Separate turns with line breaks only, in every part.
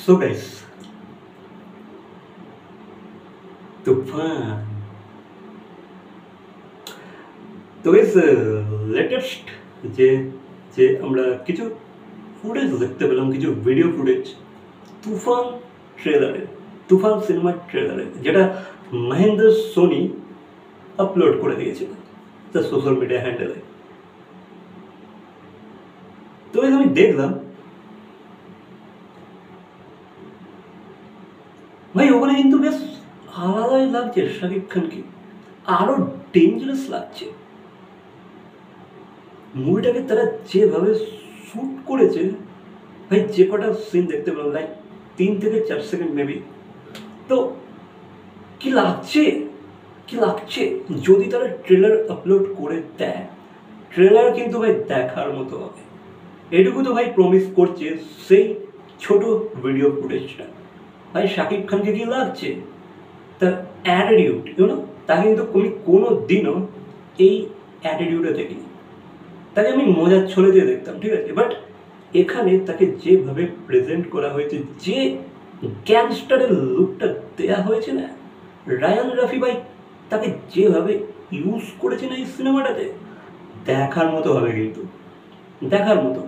So guys, তুফান তো guys latest যে যে আমরা কিছু ফুটেজ দেখতে পেলাম, কিছু ভিডিও ফুটেজ তুফান ট্রেলারে, তুফান সিনেমার ট্রেলারে, যেটা মহেন্দ্র সোনি আপলোড করে দিয়েছিল তার সোশ্যাল মিডিয়া হ্যান্ডেলে। তো গাইস আমি দেখলাম, ভাই ওখানে কিন্তু বেশ আলাদাই লাগছে শাকিব খানকে, আরো ডেঞ্জারাস লাগছে। মুভিটাকে তারা যেভাবে শ্যুট করেছে, ভাই যে কটা সিন দেখতে পেলাম, লাইক 3 থেকে 4 সেকেন্ড মেবি, তো কি লাগছে, কি লাগছে যদি তারা ট্রেলার আপলোড করে দেয়, ট্রেলার কিন্তু ভাই দেখার মতো হবে। এটুকু তো ভাই প্রমিস করছে সেই ছোট ভিডিও ফুটেজটা। ভাই শাকিব খানকে কি লাগছে, তার অ্যাটিটিউড ইউনো, তাকে কিন্তু আমি কোনো দিনও এই অ্যাটিটিউডে দেখিনি। তাকে আমি মজার ছলে দিয়ে দেখতাম, ঠিক আছে, বাট এখানে তাকে যেভাবে প্রেজেন্ট করা হয়েছে, যে গ্যাংস্টারের লুকটা দেয়া হয়েছে না, রায়ান রাফি ভাই তাকে যেভাবে ইউজ করেছে না এই সিনেমাটাতে, দেখার মতো হবে, কিন্তু দেখার মতো।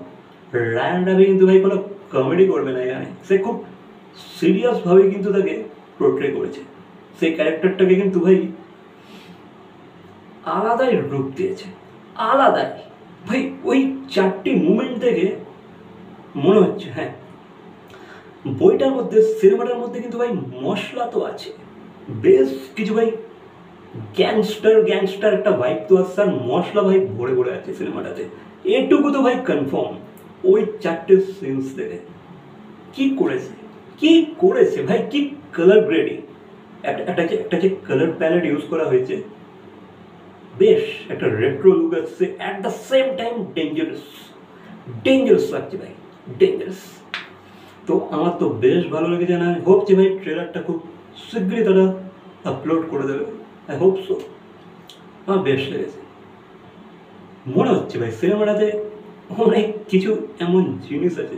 রায়ান রাফি কিন্তু ভাই কোনো কমেডি করবে না এখানে, সে খুব সিরিয়াসভাবে কিন্তু তাকে পোর্ট্রে করেছে। সেই ক্যারেক্টারটাকে কিন্তু ভাই আলাদাই রূপ দিয়েছে, আলাদাই। ভাই ওই 4টি মুমেন্ট থেকে মনে হচ্ছে হ্যাঁ, বইটার মধ্যে, সিনেমাটার মধ্যে কিন্তু ভাই মশলা তো আছে, বেশ কিছু ভাই গ্যাংস্টার গ্যাংস্টার একটা ভাইব তো আসছে, আর মশলা ভাই ভরে ভরে আছে সিনেমাটাতে, এটুকু তো ভাই কনফার্ম। ওই 4টে সিনস দেখে কি করেছে, কি করেছে ভাই, কি কালার গ্রেডিং, একটা যে কালার প্যালেট ইউজ করা হয়েছে, বেশ একটা রেট্রো লুক আসছে, at the same time dangerous, dangerous লাগছে ভাই, ডেঞ্জারাস। তো আমার তো বেশ ভালো লেগেছে, না হোপ যে ভাই ট্রেলারটা খুব শীঘ্রই তারা আপলোড করে দেবে, আই হোপ সো। আমার বেশ লেগেছে, মনে হচ্ছে ভাই সিনেমাটাতে অনেক কিছু এমন জিনিস আছে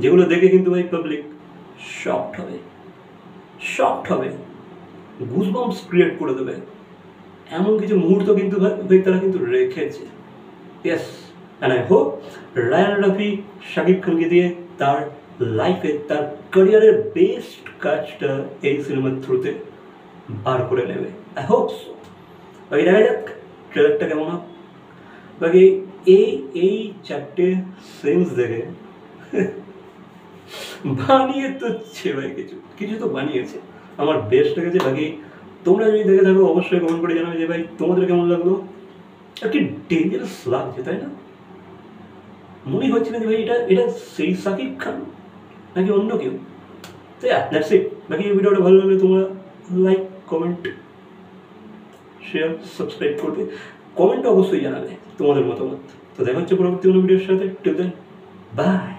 যেগুলো দেখে কিন্তু ভাই পাবলিক শকড হবে, শকড হবে, গুজবাম্পস ক্রিয়েট করে দেবে, এমন কিছু মুহূর্ত কিন্তু ভাই তারা কিন্তু রেখেছে। Yes, and I hope Raihan Rafi Shakib খানকে দিয়ে তার লাইফে, তার ক্যারিয়ারের বেস্ট কাজটা এই সিনেমার থ্রুতে বার করে নেবে, আই হোপ সো। বাকি দেখা যাক ট্রেলারটা কেমন হয়। বাকি এই 4টে সিনস দেখে বানিয়ে তো ভাই কিছু কিছু তো বানিয়েছে, আমার বেস্ট লেগেছে। বাকি তোমরা যদি দেখে থাকো অবশ্যই কমেন্ট করে জানাবে যে ভাই তোমাদের কেমন লাগলো, আর কি ডেঞ্জারাস লাগছে, তাই না? মনে হচ্ছে না যে ভাই এটা এটা সেই শাকিব খান নাকি অন্য কেউ। তো দ্যাটস ইট। বাকি এই ভিডিওটা ভালো লাগলে তোমরা লাইক, কমেন্ট, শেয়ার, সাবস্ক্রাইব করবে, কমেন্ট অবশ্যই জানাবে তোমাদের মতামত। তো দেখা হচ্ছে পরবর্তী কোনো ভিডিওর সাথে। Till then, by.